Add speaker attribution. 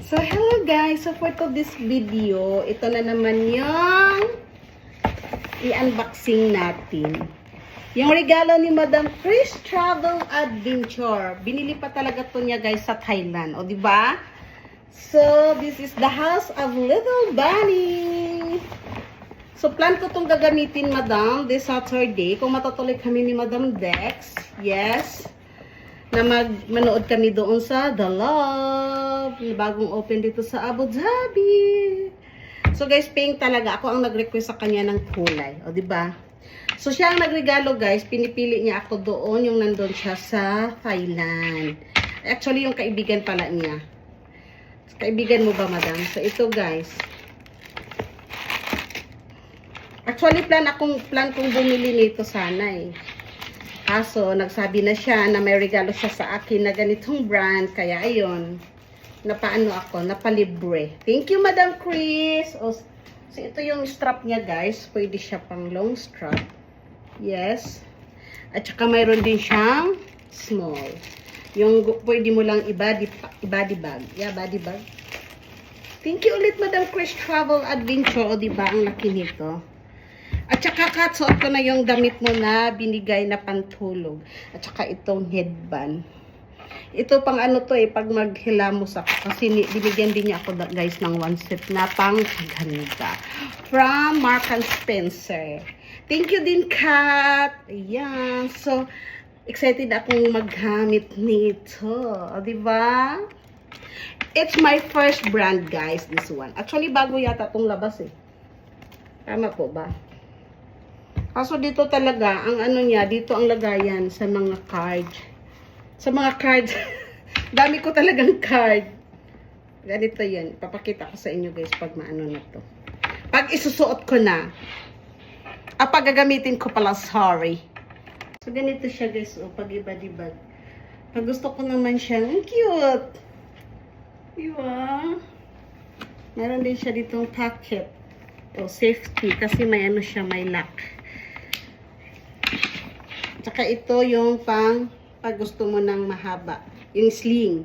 Speaker 1: So, hello guys! So, for this video, ito na naman yung i-unboxing natin. Yung regalo ni Madam Chris Travel Adventure. Binili pa talaga to niya guys sa Thailand. O, diba? So, this is the house of Little Bunny. So, plan ko tong gagamitin, Madam, this Saturday. Kung matutuloy kami ni Madam Dex. Yes. Na manood kami doon sa The Love, bagong open dito sa Abu Dhabi. So guys, pink talaga. Ako ang nag-request sa kanya ng kulay. O, diba? So siya ang nagregalo guys. Pinipili niya ako doon yung nandun siya sa Thailand. Actually, yung kaibigan pala niya. Kaibigan mo ba, madam? So ito guys. Actually, plan kong bumili nito sana eh. Kaso, nagsabi na siya na may regalo siya sa akin na ganitong brand. Kaya, ayun. Napaano ako, napalibre. Thank you, Madam Chris. O, so, ito yung strap niya, guys. Pwede siya pang long strap. Yes. At saka mayroon din siyang small. Yung pwede mo lang i-body bag. Yeah, body bag. Thank you ulit, Madam Chris Travel Adventure. O, diba? Ang laki nito. At saka katsuot ko na yung damit mo na binigay na pantulog. At saka itong headband. Ito pang ano to eh, pag maghilamos ako. Kasi binigyan din niya ako guys ng one set na pang ganda. From Mark & Spencer. Thank you din, Kat. Ayan. So, excited akong maghamit nito. O, diba? It's my first brand guys, this one. Actually, bago yata itong labas eh. Tama po ba? Kaso dito talaga, ang ano niya, dito ang lagayan sa mga card. Sa mga cards. Dami ko talagang card. Ganito yan. Papakita ko sa inyo guys pag maano na to. Pag isusuot ko na. Pag gagamitin ko pala, sorry. So ganito siya guys, pag iba-dibag. Pag gusto ko naman siya, ang cute. Diba? Meron din siya ditong pocket. O safety kasi may ano siya, may lock. Tsaka ito yung pag gusto mo ng mahaba. Yung sling.